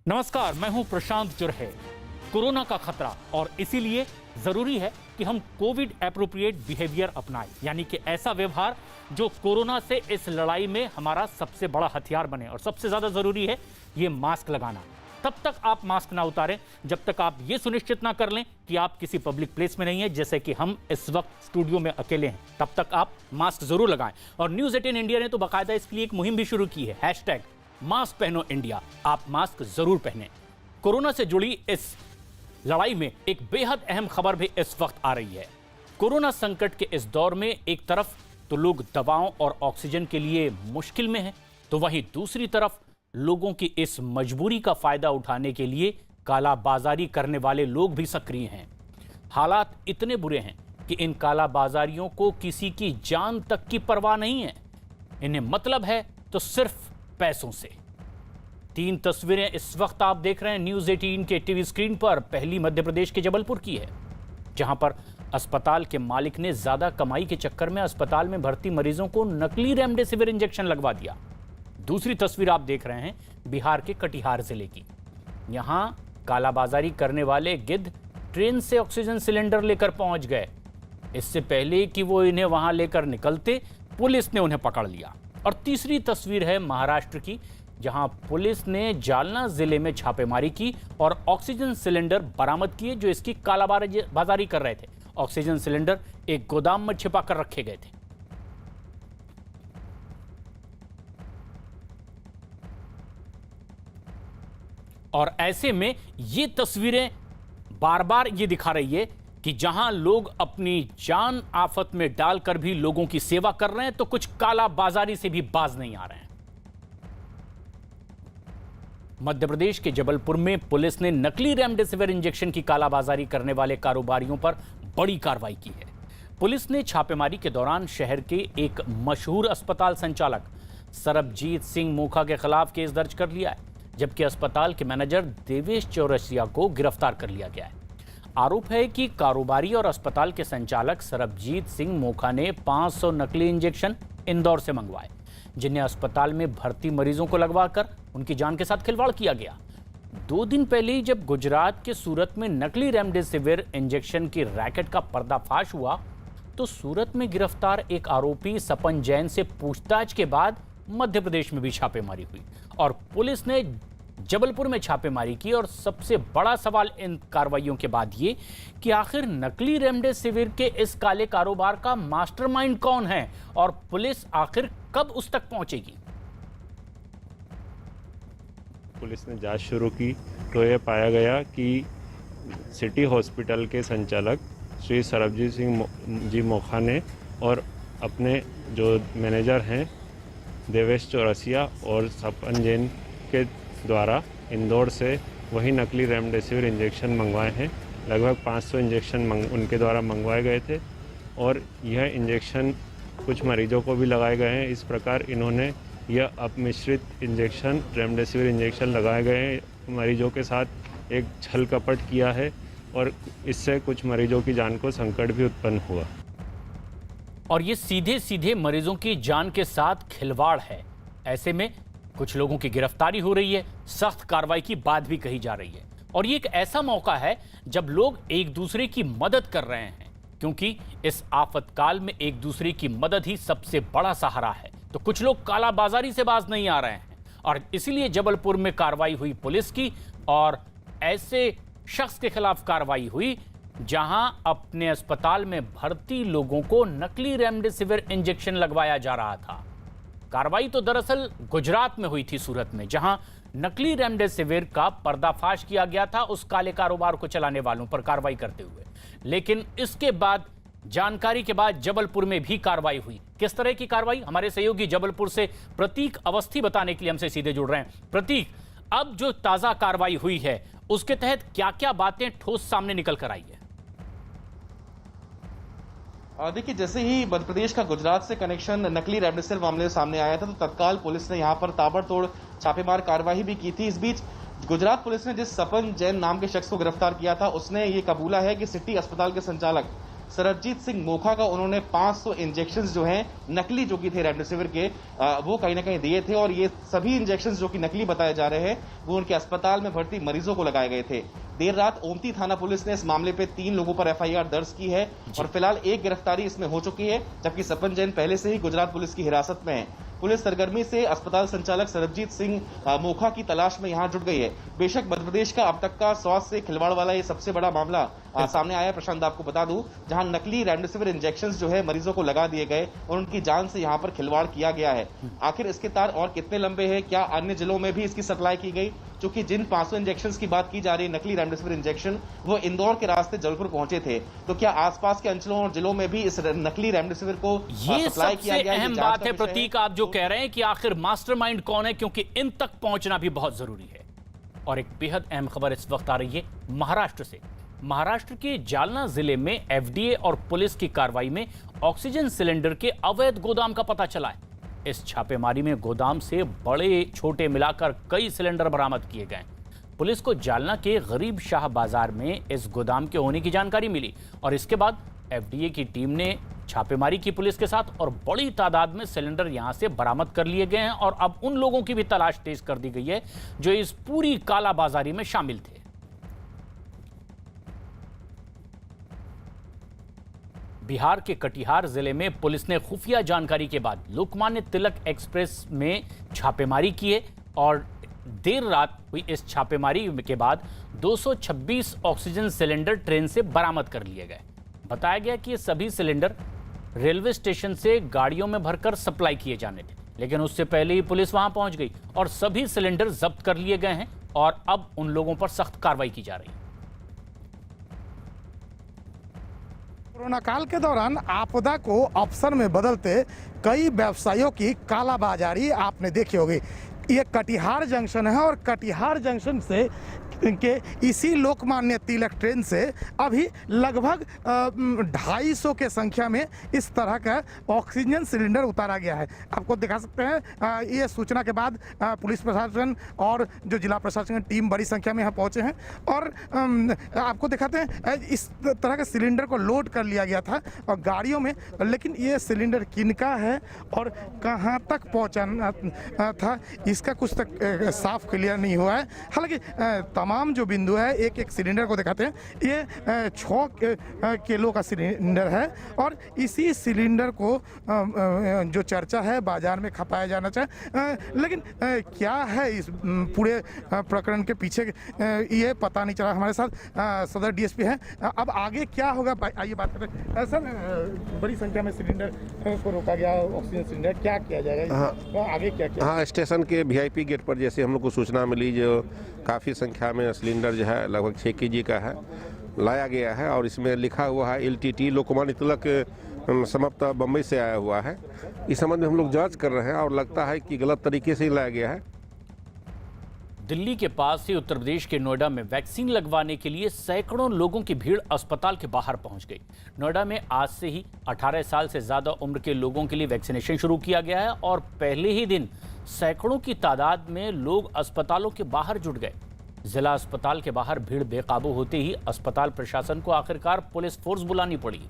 नमस्कार, मैं हूं प्रशांत जुर्हे। कोरोना का खतरा और इसीलिए जरूरी है कि हम कोविड एप्रोप्रिएट बिहेवियर अपनाएं, यानी कि ऐसा व्यवहार जो कोरोना से इस लड़ाई में हमारा सबसे बड़ा हथियार बने। और सबसे ज्यादा जरूरी है ये मास्क लगाना। तब तक आप मास्क ना उतारें जब तक आप ये सुनिश्चित ना कर लें कि आप किसी पब्लिक प्लेस में नहीं है, जैसे कि हम इस वक्त स्टूडियो में अकेले हैं। तब तक आप मास्क जरूर लगाएं। और न्यूज़ 18 इंडिया ने तो बाकायदा इसके लिए एक मुहिम भी शुरू की है, हैशटैग मास्क पहनो इंडिया। आप मास्क जरूर पहने। कोरोना से जुड़ी इस लड़ाई में एक बेहद अहम खबर भी इस वक्त आ रही है। कोरोना संकट के इस दौर में एक तरफ तो लोग दवाओं और ऑक्सीजन के लिए मुश्किल में हैं, तो वहीं दूसरी तरफ लोगों की इस मजबूरी का फायदा उठाने के लिए कालाबाजारी करने वाले लोग भी सक्रिय हैं। हालात इतने बुरे हैं कि इन कालाबाजारियों को किसी की जान तक की परवाह नहीं है। इन्हें मतलब है तो सिर्फ पैसों से। 3 तस्वीरें इस वक्त आप देख रहे हैं न्यूज़ 18 के टीवी स्क्रीन पर। पहली मध्य प्रदेश के जबलपुर की है, जहां पर अस्पताल के मालिक ने ज्यादा कमाई के चक्कर में अस्पताल में भर्ती मरीजों को नकली रेमडेसिविर इंजेक्शन लगवा दिया। दूसरी तस्वीर आप देख रहे हैं बिहार के कटिहार जिले की। यहां कालाबाजारी करने वाले गिद्ध ट्रेन से ऑक्सीजन सिलेंडर लेकर पहुंच गए। इससे पहले कि वो इन्हें वहां लेकर निकलते, पुलिस ने उन्हें पकड़ लिया। और तीसरी तस्वीर है महाराष्ट्र की, जहां पुलिस ने जालना जिले में छापेमारी की और ऑक्सीजन सिलेंडर बरामद किए जो इसकी कालाबाजारी कर रहे थे। ऑक्सीजन सिलेंडर एक गोदाम में छिपा कर रखे गए थे। और ऐसे में ये तस्वीरें बार बार ये दिखा रही है कि जहां लोग अपनी जान आफत में डालकर भी लोगों की सेवा कर रहे हैं, तो कुछ कालाबाजारी से भी बाज नहीं आ रहे हैं। मध्य प्रदेश के जबलपुर में पुलिस ने नकली रेमडेसिविर इंजेक्शन की कालाबाजारी करने वाले कारोबारियों पर बड़ी कार्रवाई की है। पुलिस ने छापेमारी के दौरान शहर के एक मशहूर अस्पताल संचालक सरबजीत सिंह मोखा के खिलाफ केस दर्ज कर लिया है, जबकि अस्पताल के मैनेजर देवेश चौरसिया को गिरफ्तार कर लिया गया है। आरोप है कि कारोबारी और अस्पताल के संचालक सरबजीत सिंह मोखा ने 500 नकली इंजेक्शन इंदौर से मंगवाए, जिन्हें अस्पताल में भर्ती मरीजों को लगवाकर उनकी जान के साथ खिलवाड़ किया गया। 2 दिन पहले ही जब गुजरात के सूरत में नकली रेमडेसिविर इंजेक्शन की रैकेट का पर्दाफाश हुआ, तो सूरत में गिरफ्तार एक आरोपी सपन जैन से पूछताछ के बाद मध्य प्रदेश में भी छापेमारी हुई और पुलिस ने जबलपुर में छापेमारी की। और सबसे बड़ा सवाल इन कार्रवाइयों के बाद ये कि आखिर नकली रेमडेसिविर के इस काले कारोबार का मास्टरमाइंड कौन है और पुलिस आखिर कब उस तक पहुंचेगी। पुलिस ने जांच शुरू की तो ये पाया गया कि सिटी हॉस्पिटल के संचालक श्री सरबजीत सिंह जी मोखा ने और अपने जो मैनेजर हैं देवेश चौरसिया और सपन जैन के द्वारा इंदौर से वही नकली रेमडेसिविर इंजेक्शन मंगवाए हैं। लगभग 500 इंजेक्शन उनके द्वारा मंगवाए गए थे और यह इंजेक्शन कुछ मरीजों को भी लगाए गए हैं। इस प्रकार इन्होंने यह अपमिश्रित इंजेक्शन रेमडेसिविर इंजेक्शन लगाए गए हैं। मरीजों के साथ एक छल कपट किया है और इससे कुछ मरीजों की जान को संकट भी उत्पन्न हुआ। और ये सीधे सीधे मरीजों की जान के साथ खिलवाड़ है। ऐसे में कुछ लोगों की गिरफ्तारी हो रही है, सख्त कार्रवाई की बात भी कही जा रही है। और ये एक ऐसा मौका है जब लोग एक दूसरे की मदद कर रहे हैं, क्योंकि इस आफतकाल में एक दूसरे की मदद ही सबसे बड़ा सहारा है। तो कुछ लोग कालाबाजारी से बाज नहीं आ रहे हैं और इसीलिए जबलपुर में कार्रवाई हुई पुलिस की और ऐसे शख्स के खिलाफ कार्रवाई हुई जहां अपने अस्पताल में भर्ती लोगों को नकली रेमडेसिविर इंजेक्शन लगवाया जा रहा था। कार्रवाई तो दरअसल गुजरात में हुई थी, सूरत में, जहां नकली रेमडेसिविर का पर्दाफाश किया गया था उस काले कारोबार को चलाने वालों पर कार्रवाई करते हुए। लेकिन इसके बाद जानकारी के बाद जबलपुर में भी कार्रवाई हुई। किस तरह की कार्रवाई, हमारे सहयोगी जबलपुर से प्रतीक अवस्थी बताने के लिए हमसे सीधे जुड़ रहे हैं। प्रतीक, अब जो ताजा कार्रवाई हुई है उसके तहत क्या क्या बातें ठोस सामने निकल कर आई है? देखिए, जैसे ही मध्य प्रदेश का गुजरात से कनेक्शन नकली रेमडेसिविर मामले सामने आया था, तो तत्काल पुलिस ने यहां पर ताबड़तोड़ छापेमार कार्रवाई भी की थी। इस बीच गुजरात पुलिस ने जिस सपन जैन नाम के शख्स को गिरफ्तार किया था, उसने ये कबूला है कि सिटी अस्पताल के संचालक सरबजीत सिंह मोखा का उन्होंने 500 इंजेक्शंस जो हैं नकली जो कि थे रेमडेसिविर के, वो कहीं ना कहीं दिए थे और ये सभी इंजेक्शंस जो कि नकली बताए जा रहे हैं वो उनके अस्पताल में भर्ती मरीजों को लगाए गए थे। देर रात ओमती थाना पुलिस ने इस मामले पे 3 लोगों पर एफआईआर दर्ज की है और फिलहाल एक गिरफ्तारी इसमें हो चुकी है, जबकि सपन जैन पहले से ही गुजरात पुलिस की हिरासत में है। पुलिस सरगर्मी से अस्पताल संचालक सरबजीत सिंह मोखा की तलाश में यहां जुट गई है। बेशक मध्य प्रदेश का अब तक का स्वास्थ्य से खिलवाड़ वाला ये सबसे बड़ा मामला सामने आया है। प्रशांत, आपको बता दूं, जहां नकली रेमडेसिविर इंजेक्शंस जो है मरीजों को लगा दिए गए और उनकी जान से यहां पर खिलवाड़ किया गया है। आखिर इसके तार और कितने लंबे हैं, क्या अन्य जिलों में भी इसकी सप्लाई की गई? क्योंकि जिन 500 इंजेक्शंस की बात की जा रही है, नकली रेमडेसिविर इंजेक्शन, वो इंदौर के रास्ते जबलपुर पहुंचे थे, तो क्या आसपास के अंचलों और जिलों में भी इस नकली रेमडेसिविर को सप्लाई किया गया? अहम बात है प्रतीक, आप जो कह रहे हैं कि आखिर मास्टरमाइंड कौन है, क्योंकि इन तक पहुंचना भी बहुत जरूरी है। और एक बेहद अहम खबर इस वक्त आ रही है महाराष्ट्र से। महाराष्ट्र के जालना जिले में एफडीए और पुलिस की कार्रवाई में ऑक्सीजन सिलेंडर के अवैध गोदाम का पता चला है। इस छापेमारी में गोदाम से बड़े छोटे मिलाकर कई सिलेंडर बरामद किए गए। पुलिस को जालना के गरीब शाह बाजार में इस गोदाम के होने की जानकारी मिली और इसके बाद एफडीए की टीम ने छापेमारी की पुलिस के साथ और बड़ी तादाद में सिलेंडर यहां से बरामद कर लिए गए हैं और अब उन लोगों की भी तलाश तेज कर दी गई है जो इस पूरी कालाबाजारी में शामिल थे। बिहार के कटिहार जिले में पुलिस ने खुफिया जानकारी के बाद लोकमान्य तिलक एक्सप्रेस में छापेमारी की है और देर रात हुई इस छापेमारी के बाद 226 ऑक्सीजन सिलेंडर ट्रेन से बरामद कर लिए गए। बताया गया कि ये सभी सिलेंडर रेलवे स्टेशन से गाड़ियों में भरकर सप्लाई किए जाने थे, लेकिन उससे पहले ही पुलिस वहां पहुंच गई और सभी सिलेंडर जब्त कर लिए गए हैं और अब उन लोगों पर सख्त कार्रवाई की जा रही है। कोरोना काल के दौरान आपदा को अवसर में बदलते कई व्यवसायियों की कालाबाजारी आपने देखी होगी। ये कटिहार जंक्शन है और कटिहार जंक्शन से के इसी लोकमान्य तिलक ट्रेन से अभी लगभग 250 के संख्या में इस तरह का ऑक्सीजन सिलेंडर उतारा गया है। आपको दिखा सकते हैं, ये सूचना के बाद पुलिस प्रशासन और जो जिला प्रशासन की टीम बड़ी संख्या में यहाँ पहुँचे हैं और आपको दिखाते हैं इस तरह के सिलेंडर को लोड कर लिया गया था और गाड़ियों में, लेकिन ये सिलेंडर किनका है और कहाँ तक पहुँचाना था इसका कुछ तक साफ क्लियर नहीं हुआ है। हालांकि तमाम जो बिंदु है एक एक सिलेंडर को दिखाते हैं। ये 6 किलो का सिलेंडर है और इसी सिलेंडर को जो चर्चा है बाजार में खपाया जाना चाहिए, लेकिन क्या है इस पूरे प्रकरण के पीछे ये पता नहीं चला। हमारे साथ सदर डीएसपी है, अब आगे क्या होगा आइए बात करें। सर, बड़ी संख्या में सिलेंडर को रोका गया, ऑक्सीजन सिलेंडर, क्या किया जाएगा? हाँ, आगे क्या किया? हाँ, स्टेशन के वीआईपी गेट पर जैसे हम लोग को सूचना मिली, जो काफ़ी संख्या में सिलेंडर जो है लगभग 6 केजी का है, लाया गया है और इसमें लिखा हुआ है LTT लोकमान्य तिलक समाप्त बम्बई से आया हुआ है। इस संबंध में हम लोग जांच कर रहे हैं और लगता है कि गलत तरीके से ही लाया गया है। दिल्ली के पास ही उत्तर प्रदेश के नोएडा में वैक्सीन लगवाने के लिए सैकड़ों लोगों की भीड़ अस्पताल के बाहर पहुंच गई। नोएडा में आज से ही 18 साल से ज्यादा उम्र के लोगों के लिए वैक्सीनेशन शुरू किया गया है और पहले ही दिन सैकड़ों की तादाद में लोग अस्पतालों के बाहर जुट गए। जिला अस्पताल के बाहर भीड़ बेकाबू होते ही अस्पताल प्रशासन को आखिरकार पुलिस फोर्स बुलानी पड़ी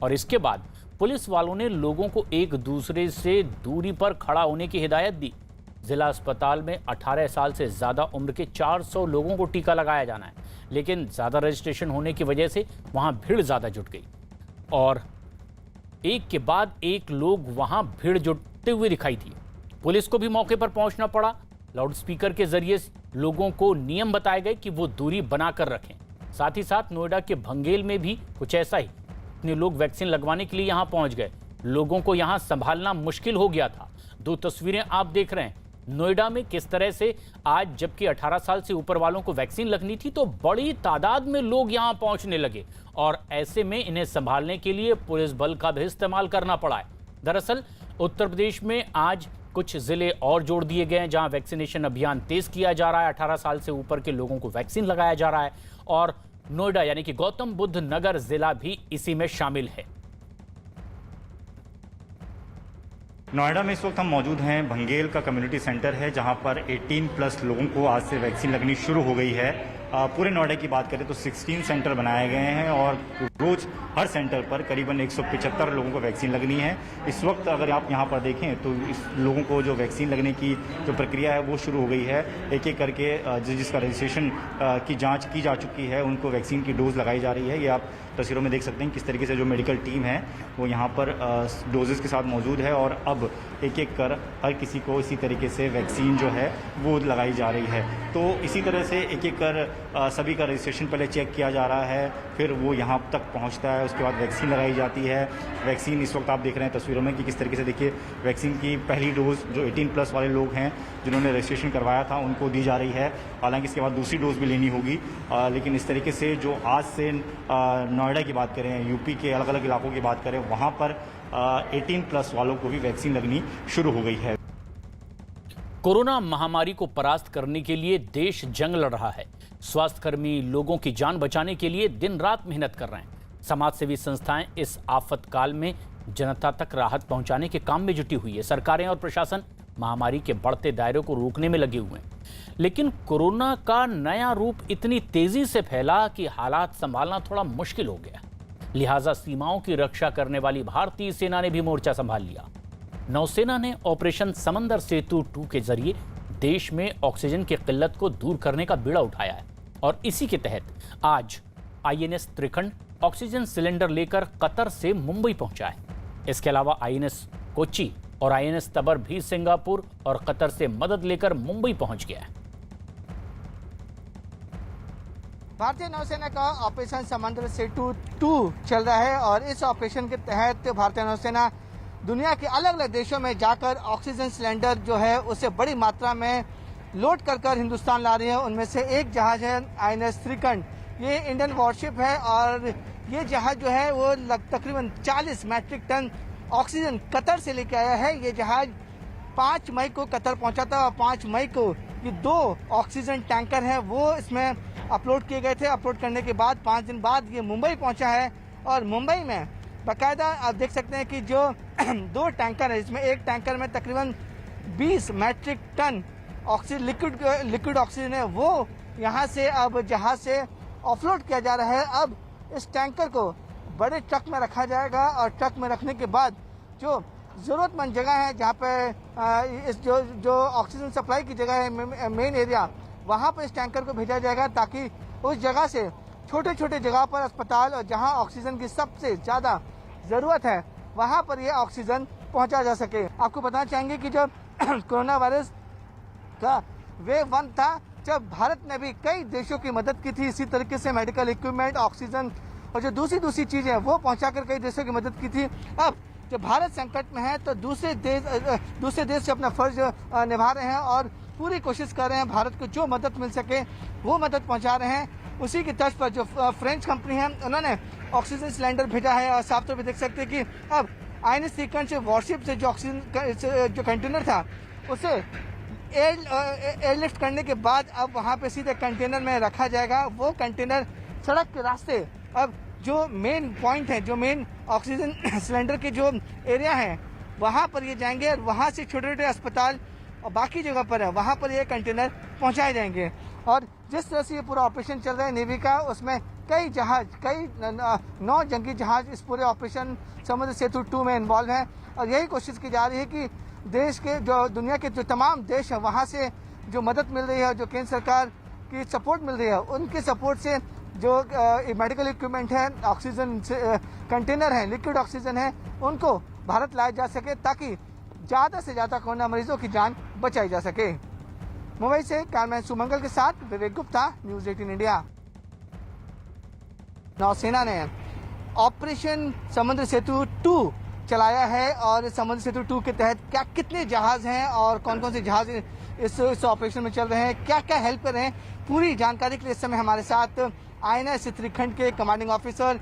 और इसके बाद पुलिस वालों ने लोगों को एक दूसरे से दूरी पर खड़ा होने की हिदायत दी। जिला अस्पताल में 18 साल से ज्यादा उम्र के 400 लोगों को टीका लगाया जाना है, लेकिन ज्यादा रजिस्ट्रेशन होने की वजह से वहां भीड़ ज्यादा जुट गई और एक के बाद एक लोग वहां भीड़ जुटते हुए दिखाई दिए। पुलिस को भी मौके पर पहुंचना पड़ा। लाउडस्पीकर के जरिए लोगों को नियम बताए गए कि वो दूरी बनाकर रखें। साथ ही साथ नोएडा के भंगेल में भी कुछ ऐसा ही, इतने लोग वैक्सीन लगवाने के लिए यहां पहुंच गए। लोगों को यहां संभालना मुश्किल हो गया था। 2 तस्वीरें आप देख रहे हैं नोएडा में किस तरह से आज, जबकि 18 साल से ऊपर वालों को वैक्सीन लगनी थी तो बड़ी तादाद में लोग यहां पहुंचने लगे और ऐसे में इन्हें संभालने के लिए पुलिस बल का भी इस्तेमाल करना पड़ा है। दरअसल उत्तर प्रदेश में आज कुछ जिले और जोड़ दिए गए हैं जहां वैक्सीनेशन अभियान तेज किया जा रहा है। 18 साल से ऊपर के लोगों को वैक्सीन लगाया जा रहा है और नोएडा यानी कि गौतम बुद्ध नगर जिला भी इसी में शामिल है। नोएडा में इस वक्त हम मौजूद हैं। भंगेल का कम्युनिटी सेंटर है जहां पर 18+ लोगों को आज से वैक्सीन लगनी शुरू हो गई है पूरे नोएडा की बात करें तो 16 सेंटर बनाए गए हैं और रोज हर सेंटर पर करीबन 175 लोगों को वैक्सीन लगनी है। इस वक्त अगर आप यहाँ पर देखें तो इस लोगों को जो वैक्सीन लगने की जो प्रक्रिया है वो शुरू हो गई है। एक एक करके जिसका रजिस्ट्रेशन की जांच की जा चुकी है उनको वैक्सीन की डोज लगाई जा रही है। ये आप तस्वीरों में देख सकते हैं किस तरीके से जो मेडिकल टीम है वो यहाँ पर डोजेस के साथ मौजूद है और अब एक एक कर हर किसी को इसी तरीके से वैक्सीन जो है वो लगाई जा रही है। तो इसी तरह से एक एक कर सभी का रजिस्ट्रेशन पहले चेक किया जा रहा है, फिर वो यहाँ तक पहुँचता है, उसके बाद वैक्सीन लगाई जाती है। वैक्सीन इस वक्त आप देख रहे हैं तस्वीरों में कि किस तरीके से देखिए वैक्सीन की पहली डोज जो 18+ वाले लोग हैं जिन्होंने रजिस्ट्रेशन करवाया था उनको दी जा रही है। हालांकि इसके बाद दूसरी डोज भी लेनी होगी, लेकिन इस तरीके से जो आज से नोएडा की बात करें, यूपी के अलग अलग इलाकों की बात करें, वहाँ पर 18+ वालों को भी वैक्सीन लगनी शुरू हो गई है। कोरोना महामारी को परास्त करने के लिए देश जंग लड़ रहा है। स्वास्थ्यकर्मी लोगों की जान बचाने के लिए दिन रात मेहनत कर रहे हैं। समाजसेवी संस्थाएं इस आफत काल में जनता तक राहत पहुंचाने के काम में जुटी हुई है। सरकारें और प्रशासन महामारी के बढ़ते दायरे को रोकने में लगे हुए हैं, लेकिन कोरोना का नया रूप इतनी तेजी से फैला कि हालात संभालना थोड़ा मुश्किल हो गया। लिहाजा सीमाओं की रक्षा करने वाली भारतीय सेना ने भी मोर्चा संभाल लिया। नौसेना ने ऑपरेशन समंदर सेतु 2 के जरिए देश में ऑक्सीजन की किल्लत को दूर करने का बीड़ा उठाया है और इसी के तहत आज INS त्रिखंड ऑक्सीजन सिलेंडर लेकर कतर से मुंबई पहुंचा है। इसके अलावा INS कोच्चि और INS तबर भी सिंगापुर और कतर से मदद लेकर मुंबई पहुंच गया है। भारतीय नौसेना का ऑपरेशन समंदर सेतु 2 चल रहा है और इस ऑपरेशन के तहत भारतीय नौसेना दुनिया के अलग अलग देशों में जाकर ऑक्सीजन सिलेंडर जो है उसे बड़ी मात्रा में लोड कर हिंदुस्तान ला रही है। उनमें से एक जहाज है INS त्रिखंड। ये इंडियन वॉरशिप है और ये जहाज जो है वो तकरीबन 40 मैट्रिक टन ऑक्सीजन कतर से लेके आया है। ये जहाज 5 मई को कतर पहुंचा था और 5 मई को ये 2 ऑक्सीजन टैंकर हैं वो इसमें अपलोड किए गए थे। अपलोड करने के बाद 5 दिन बाद ये मुंबई पहुंचा है और मुंबई में बाकायदा आप देख सकते हैं कि जो 2 टैंकर है, इसमें एक टैंकर में तकरीबन 20 metric ton oxygen liquid oxygen है वो यहाँ से अब जहाज से ऑफलोड किया जा रहा है। अब इस टैंकर को बड़े ट्रक में रखा जाएगा और ट्रक में रखने के बाद जो ज़रूरतमंद जगह है जहाँ पे इस जो ऑक्सीजन सप्लाई की जगह है मेन एरिया, वहाँ पर इस टैंकर को भेजा जाएगा ताकि उस जगह से छोटे छोटे जगह पर अस्पताल और जहाँ ऑक्सीजन की सबसे ज़्यादा ज़रूरत है वहाँ पर ये ऑक्सीजन पहुँचा जा सके। आपको बताना चाहेंगे कि जब कोरोना वायरस का वेव 1 था, जब भारत ने भी कई देशों की मदद की थी इसी तरीके से मेडिकल इक्विपमेंट, ऑक्सीजन और जो दूसरी चीज़ें वो पहुँचाकर कई देशों की मदद की थी। अब जब भारत संकट में है तो दूसरे देश से अपना फर्ज निभा रहे हैं और पूरी कोशिश कर रहे हैं भारत को जो मदद मिल सके वो मदद पहुंचा रहे हैं। उसी की तर्ज पर जो फ्रेंच कंपनी है उन्होंने ऑक्सीजन सिलेंडर भेजा है और साफ तौर पर देख सकते हैं कि अब INS त्रिखंड से वॉरशिप से जो ऑक्सीजन जो कंटेनर था उसे एयरलिफ्ट करने के बाद अब वहाँ पे सीधे कंटेनर में रखा जाएगा। वो कंटेनर सड़क के रास्ते अब जो मेन पॉइंट है, जो मेन ऑक्सीजन सिलेंडर के जो एरिया है वहाँ पर ये जाएंगे और वहाँ से छोटे छोटे अस्पताल और बाकी जगह पर है वहाँ पर ये कंटेनर पहुँचाए जाएंगे। और जिस तरह से ये पूरा ऑपरेशन चल रहा है नेवी का, उसमें कई 9 जंगी जहाज इस पूरे ऑपरेशन समुद्र सेतु 2 में इन्वॉल्व हैं और यही कोशिश की जा रही है कि देश के जो दुनिया के जो तमाम देश हैं वहाँ से जो मदद मिल रही है, जो केंद्र सरकार की सपोर्ट मिल रही है, उनके सपोर्ट से जो मेडिकल इक्विपमेंट है, ऑक्सीजन कंटेनर है, लिक्विड ऑक्सीजन है, उनको भारत लाया जा सके ताकि ज़्यादा से ज़्यादा कोरोना मरीजों की जान बचाई जा सके। मुंबई से कैमरामैन सुमंगल के साथ विवेक गुप्ता, न्यूज़ 18 इंडिया। नौसेना ने ऑपरेशन समुद्र सेतु 2 चलाया है और समुद्र सेतु 2 के तहत कितने जहाज हैं और कौन कौन से जहाज इस ऑपरेशन में चल रहे हैं, क्या क्या हेल्प कर रहे हैं, पूरी जानकारी के लिए इस समय हमारे साथ INS त्रिखंड के कमांडिंग ऑफिसर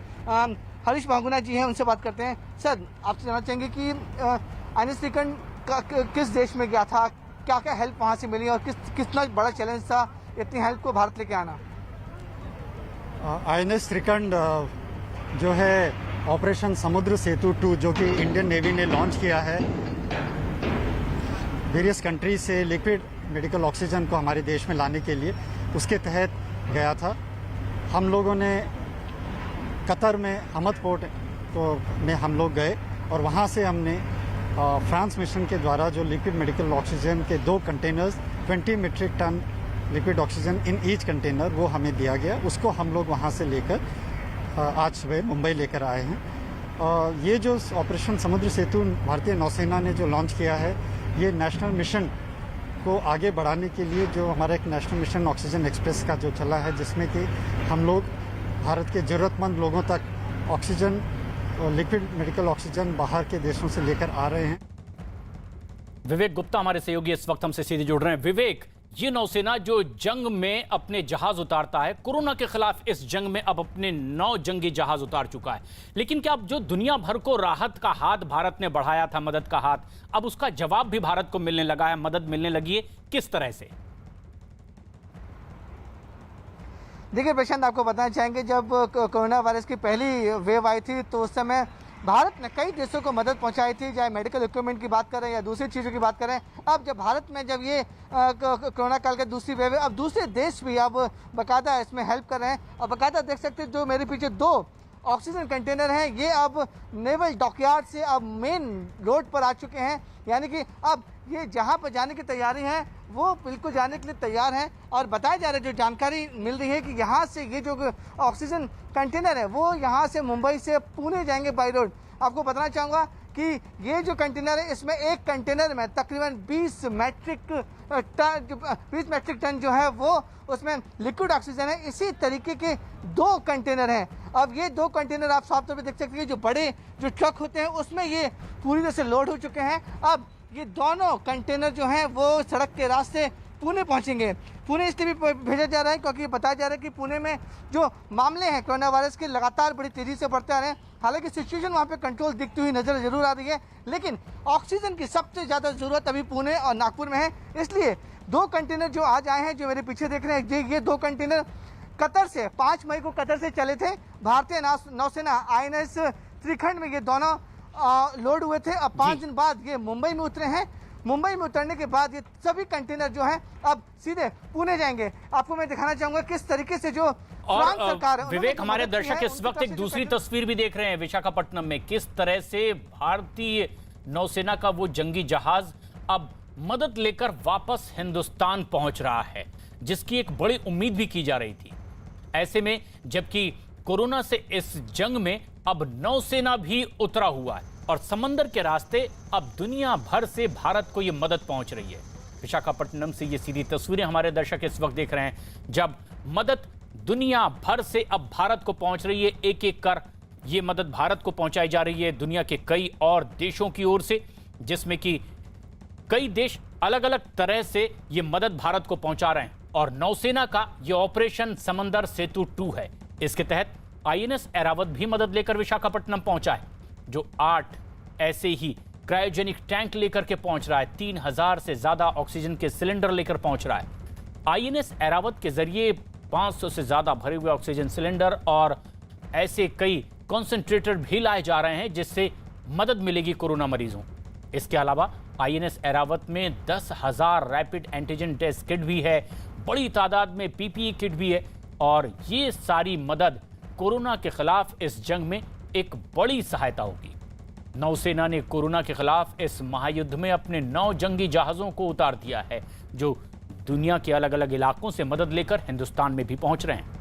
हरीश बहुगुणा जी हैं, उनसे बात करते हैं। सर, आपसे जानना चाहेंगे कि INS त्रिखंड किस देश में गया था, क्या क्या हेल्प वहाँ से मिली और कितना बड़ा चैलेंज था इतनी हेल्प को भारत लेके आना? INS त्रिखंड जो है ऑपरेशन समुद्र सेतु 2 जो कि इंडियन नेवी ने लॉन्च किया है, वेरियस कंट्री से लिक्विड मेडिकल ऑक्सीजन को हमारे देश में लाने के लिए, उसके तहत गया था। हम लोगों ने कतर में हमद पोर्ट में हम लोग गए और वहाँ से हमने फ्रांस मिशन के द्वारा जो लिक्विड मेडिकल ऑक्सीजन के 2 containers 20 metric ton liquid oxygen in each container वो हमें दिया गया। उसको हम लोग वहाँ से लेकर आज सुबह मुंबई लेकर आए हैं। ये जो ऑपरेशन समुद्र सेतु भारतीय नौसेना ने जो लॉन्च किया है, ये नेशनल मिशन को आगे बढ़ाने के लिए जो हमारा एक नेशनल मिशन ऑक्सीजन एक्सप्रेस का जो चला है, जिसमें कि हम लोग भारत के ज़रूरतमंद लोगों तक ऑक्सीजन लिक्विड मेडिकल ऑक्सीजन बाहर के देशों से लेकर आ रहे हैं। विवेक गुप्ता हमारे सहयोगी इस वक्त हमसे सीधे जुड़ रहे हैं। विवेक, ये नौसेना जो जंग में अपने जहाज उतारता है, कोरोना के खिलाफ इस जंग में अब अपने 9 जंगी जहाज उतार चुका है, लेकिन क्या अब जो दुनिया भर को राहत का हाथ भारत ने बढ़ाया था, मदद का हाथ, अब उसका जवाब भी भारत को मिलने लगा है, मदद मिलने लगी है, किस तरह से? देखिए प्रशांत, आपको बताना चाहेंगे, जब कोरोना वायरस की पहली वेव आई थी तो उस समय भारत ने कई देशों को मदद पहुंचाई थी, चाहे मेडिकल इक्विपमेंट की बात करें या दूसरी चीज़ों की बात करें। अब जब भारत में जब ये कोरोना काल की दूसरी वेव है, अब दूसरे देश भी अब बाकायदा इसमें हेल्प कर रहे हैं। और बाकायदा देख सकते हैं जो मेरे पीछे 2 ऑक्सीजन कंटेनर हैं, ये अब नेवल डॉकयार्ड से अब मेन रोड पर आ चुके हैं। यानी कि अब ये जहाँ पर जाने की तैयारी है वो बिल्कुल जाने के लिए तैयार हैं। और बताया जा रहा है, जो जानकारी मिल रही है कि यहाँ से ये जो ऑक्सीजन कंटेनर है वो यहाँ से मुंबई से पुणे जाएंगे बाई रोड। आपको बताना चाहूँगा कि ये जो कंटेनर है, इसमें एक कंटेनर में तकरीबन 20 मेट्रिक टन जो है वो उसमें लिक्विड ऑक्सीजन है। इसी तरीके के 2 कंटेनर हैं। अब ये 2 कंटेनर आप साफ तौर पर देख सकते हैं, जो बड़े जो ट्रक होते हैं उसमें ये पूरी तरह से लोड हो चुके हैं। अब ये दोनों कंटेनर जो हैं वो सड़क के रास्ते पुणे पहुंचेंगे। पुणे इसलिए भी भेजा जा रहा है क्योंकि बताया जा रहा है कि पुणे में जो मामले हैं कोरोना वायरस के लगातार बड़ी तेज़ी से बढ़ते आ रहे हैं। हालांकि सिचुएशन वहाँ पे कंट्रोल दिखती हुई नज़र जरूर आ रही है, लेकिन ऑक्सीजन की सबसे ज़्यादा ज़रूरत अभी पुणे और नागपुर में है। इसलिए 2 कंटेनर जो आज आए हैं, जो मेरे पीछे देख रहे हैं, ये 2 कंटेनर कतर से 5 मई को कतर से चले थे। भारतीय नौसेना INS त्रिखंड में ये दोनों लोड हुए थे। अब 5 दिन बाद ये मुंबई में उतरे हैं। मुंबई में उतरने के बाद ये सभी कंटेनर जो हैं अब सीधे पुणे जाएंगे। आपको मैं दिखाना चाहूंगा किस तरीके से जो फ्रांस सरकार, विवेक, हमारे दर्शक इस वक्त एक दूसरी तस्वीर भी देख रहे हैं विशाखापट्टनम में, किस तरह से भारतीय नौसेना का वो जंगी जहाज अब मदद लेकर वापस हिंदुस्तान पहुंच रहा है, जिसकी एक बड़ी उम्मीद भी की जा रही थी। ऐसे में जबकि कोरोना से इस जंग में अब नौसेना भी उतरा हुआ है और समंदर के रास्ते अब दुनिया भर से भारत को यह मदद पहुंच रही है। विशाखापट्टनम से ये सीधी तस्वीरें हमारे दर्शक इस वक्त देख रहे हैं, जब मदद दुनिया भर से अब भारत को पहुंच रही है। एक एक कर ये मदद भारत को पहुंचाई जा रही है दुनिया के कई और देशों की ओर से, जिसमें कि कई देश अलग अलग तरह से ये मदद भारत को पहुंचा रहे हैं। और नौसेना का ये ऑपरेशन समंदर सेतु 2 है। इसके तहत INS ऐरावत भी मदद लेकर विशाखापट्टनम पहुंचा है, जो 8 ऐसे ही क्रायोजेनिक टैंक लेकर के पहुंच रहा है। 3000 से ज्यादा ऑक्सीजन के सिलेंडर लेकर पहुंच रहा है। INS ऐरावत के जरिए 500 से ज्यादा भरे हुए ऑक्सीजन सिलेंडर और ऐसे कई कॉन्सेंट्रेटर भी लाए जा रहे हैं, जिससे मदद मिलेगी कोरोना मरीजों। इसके अलावा INS ऐरावत में 10,000 रैपिड एंटीजन टेस्ट किट भी है, बड़ी तादाद में PPE किट भी है। और ये सारी मदद कोरोना के खिलाफ इस जंग में एक बड़ी सहायता होगी। नौसेना ने कोरोना के खिलाफ इस महायुद्ध में अपने 9 जंगी जहाजों को उतार दिया है, जो दुनिया के अलग अलग इलाकों से मदद लेकर हिंदुस्तान में भी पहुंच रहे हैं।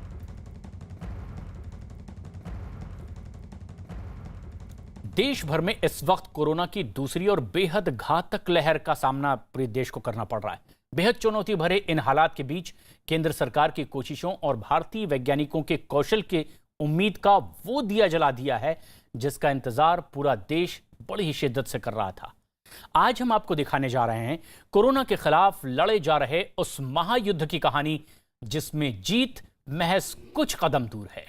देश भर में इस वक्त कोरोना की दूसरी और बेहद घातक लहर का सामना पूरे देश को करना पड़ रहा है। बेहद चुनौती भरे इन हालात के बीच केंद्र सरकार की कोशिशों और भारतीय वैज्ञानिकों के कौशल के उम्मीद का वो दिया जला दिया है, जिसका इंतजार पूरा देश बड़ी ही शिद्दत से कर रहा था। आज हम आपको दिखाने जा रहे हैं कोरोना के खिलाफ लड़े जा रहे उस महायुद्ध की कहानी, जिसमें जीत महज कुछ कदम दूर है।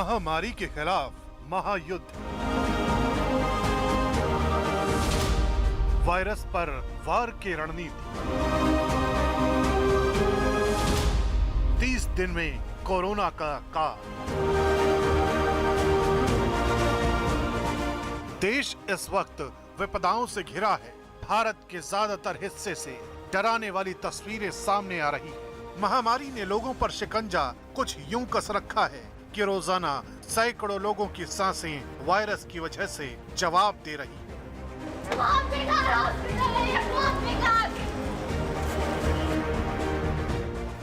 महामारी के खिलाफ महायुद्ध, वायरस पर वार की रणनीति, 30 दिन में कोरोना का काल। देश इस वक्त विपदाओं से घिरा है। भारत के ज्यादातर हिस्से से डराने वाली तस्वीरें सामने आ रही है। महामारी ने लोगों पर शिकंजा कुछ यूं कस रखा है कि रोजाना सैकड़ों लोगों की सांसें वायरस की वजह से जवाब दे रही है।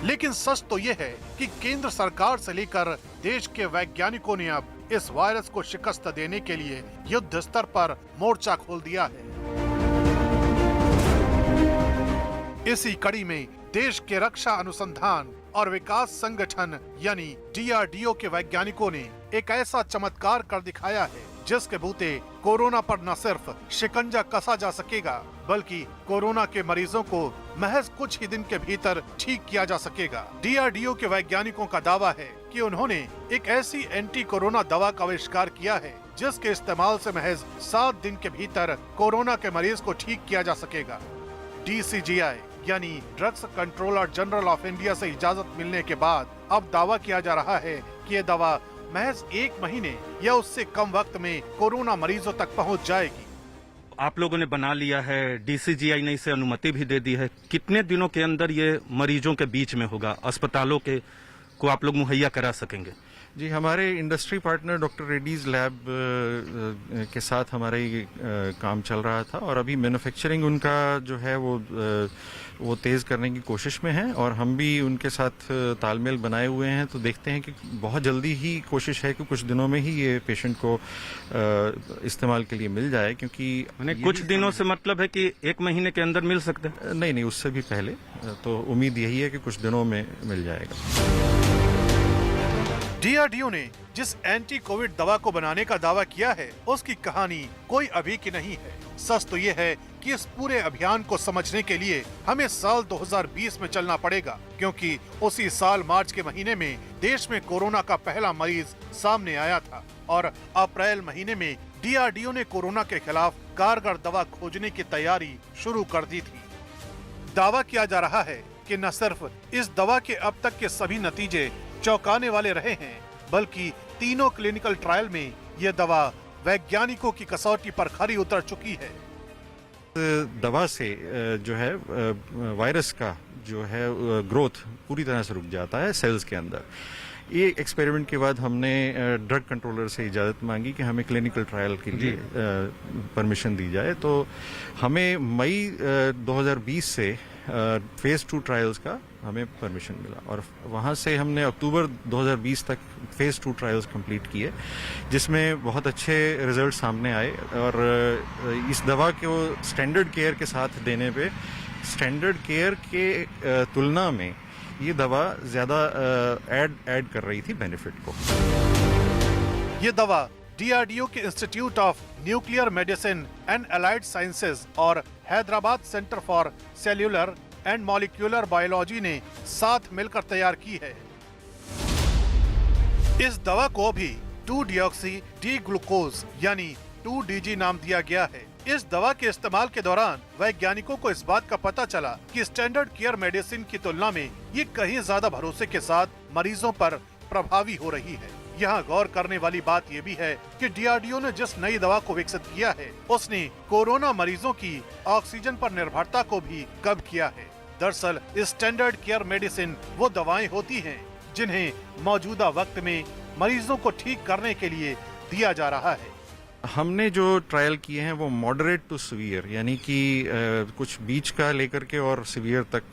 लेकिन सच तो ये है कि केंद्र सरकार से लेकर देश के वैज्ञानिकों ने अब इस वायरस को शिकस्त देने के लिए युद्ध स्तर पर मोर्चा खोल दिया है। इसी कड़ी में देश के रक्षा अनुसंधान और विकास संगठन यानी DRDO के वैज्ञानिकों ने एक ऐसा चमत्कार कर दिखाया है जिसके बूते कोरोना पर न सिर्फ शिकंजा कसा जा सकेगा बल्कि कोरोना के मरीजों को महज कुछ ही दिन के भीतर ठीक किया जा सकेगा। DRDO के वैज्ञानिकों का दावा है कि उन्होंने एक ऐसी एंटी कोरोना दवा का आविष्कार किया है जिसके इस्तेमाल से महज 7 दिन के भीतर कोरोना के मरीज को ठीक किया जा सकेगा। DCGI यानी drugs controller general of India से इजाजत मिलने के बाद अब दावा किया जा रहा है कि ये दवा महज 1 महीने या उससे कम वक्त में कोरोना मरीजों तक पहुंच जाएगी। आप लोगों ने बना लिया है, DCGI ने इसे अनुमति भी दे दी है। कितने दिनों के अंदर ये मरीजों के बीच में होगा, अस्पतालों के को आप लोग मुहैया करा सकेंगे? जी, हमारे industry partner doctor Reddy's lab के साथ हमारा ये काम चल रहा था और अभी मैन्युफैक्चरिंग उनका जो है वो तेज़ करने की कोशिश में है और हम भी उनके साथ तालमेल बनाए हुए हैं। तो देखते हैं कि बहुत जल्दी ही कोशिश है कि कुछ दिनों में ही ये पेशेंट को इस्तेमाल के लिए मिल जाए, क्योंकि कुछ दिनों से मतलब है कि 1 महीने के अंदर मिल सकते हैं? नहीं, उससे भी पहले। तो उम्मीद यही है कि कुछ दिनों में मिल जाएगा। DRDO ने जिस एंटी कोविड दवा को बनाने का दावा किया है उसकी कहानी कोई अभी की नहीं है। सच तो ये है कि इस पूरे अभियान को समझने के लिए हमें साल 2020 में चलना पड़ेगा, क्योंकि उसी साल मार्च के महीने में देश में कोरोना का पहला मरीज सामने आया था और अप्रैल महीने में DRDO ने कोरोना के खिलाफ कारगर दवा खोजने की तैयारी शुरू कर दी थी। दावा किया जा रहा है कि न सिर्फ इस दवा के अब तक के सभी नतीजे चौंकाने वाले रहे हैं बल्कि तीनों क्लिनिकल ट्रायल में यह दवा वैज्ञानिकों की कसौटी पर खरी उतर चुकी है। दवा से जो है वायरस का जो है ग्रोथ पूरी तरह से रुक जाता है सेल्स के अंदर। ये एक्सपेरिमेंट के बाद हमने ड्रग कंट्रोलर से इजाज़त मांगी कि हमें क्लिनिकल ट्रायल के लिए परमिशन दी जाए। तो हमें मई 2020 से फेज़ 2 ट्रायल्स का हमें परमिशन मिला और वहाँ से हमने अक्टूबर 2020 तक फेज़ 2 ट्रायल्स कंप्लीट किए, जिसमें बहुत अच्छे रिजल्ट सामने आए। और इस दवा को स्टैंडर्ड केयर के साथ देने पे स्टैंडर्ड केयर के तुलना में ये दवा ज़्यादा ऐड कर रही थी बेनिफिट को। ये दवा DRDO के institute of nuclear medicine and allied sciences और Hyderabad centre for cellular and molecular biology ने साथ मिलकर तैयार की है। इस दवा को भी 2-डिऑक्सी डी ग्लूकोज यानी 2DG नाम दिया गया है। इस दवा के इस्तेमाल के दौरान वैज्ञानिकों को इस बात का पता चला कि स्टैंडर्ड केयर मेडिसिन की तुलना में ये कहीं ज्यादा भरोसे के साथ मरीजों पर प्रभावी हो रही है। यहाँ गौर करने वाली बात ये भी है कि DRDO ने जिस नई दवा को विकसित किया है उसने कोरोना मरीजों की ऑक्सीजन पर निर्भरता को भी कम किया है। दरअसल स्टैंडर्ड केयर मेडिसिन वो दवाएं होती हैं जिन्हें मौजूदा वक्त में मरीजों को ठीक करने के लिए दिया जा रहा है। हमने जो ट्रायल किए हैं वो मॉडरेट टू सीवियर यानी कि कुछ बीच का लेकर के और सीवियर तक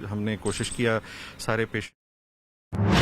हमने कोशिश किया सारे पेशेंट